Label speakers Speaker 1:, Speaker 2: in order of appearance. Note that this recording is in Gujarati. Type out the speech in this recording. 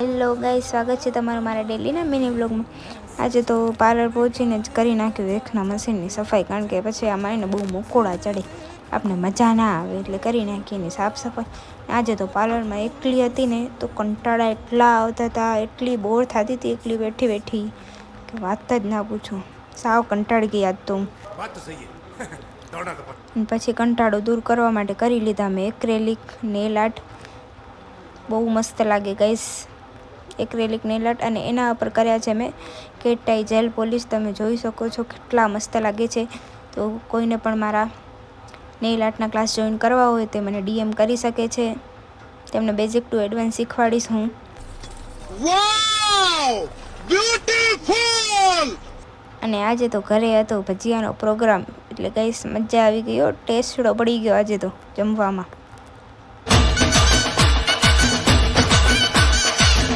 Speaker 1: હેલો ગાઈસ, સ્વાગત છે તમારું મારા ડેલીના મિની વ્લોગમાં। આજે તો પાર્લર પહોંચીને જ કરી નાખ્યું એકના મશીનની સફાઈ, કારણ કે પછી આમાં એને બહુ મોકોડા ચડે, આપણે મજા ના આવે, એટલે કરી નાખીને સાફ સફાઈ। આજે તો પાર્લરમાં એકલી હતી ને તો કંટાળા એટલા આવતા હતા, એટલી બોર થતી હતી એકલી બેઠી બેઠી કે વાત જ ના પૂછો। સાવ કંટાળી ગઈ આજ તો હું। પછી કંટાળો દૂર કરવા માટે કરી લીધા મેં એક્રેલિક નેલ આર્ટ। બહુ મસ્ત લાગે ગાઈસ એક્રેલિક નેલ આર્ટ, અને એના ઉપર કર્યા છે મેં કેટ ટાઈ જેલ પોલિશ। તમે જોઈ શકો છો કેટલા મસ્ત લાગે છે। તો કોઈને પણ મારા નેલ આર્ટના ક્લાસ જોઈન કરવા હોય તો મને ડીએમ કરી શકે છે। તેમને બેઝિક ટુ એડવાન્સ શીખવાડીશ હું।
Speaker 2: વાવ બ્યુટીફુલ।
Speaker 1: અને આજે તો ઘરે હતો ભજીયાનો પ્રોગ્રામ, એટલે ગાઈસ મજા આવી ગઈ હો, ટેસ્ટડો પડી ગયો આજે તો જમવામાં।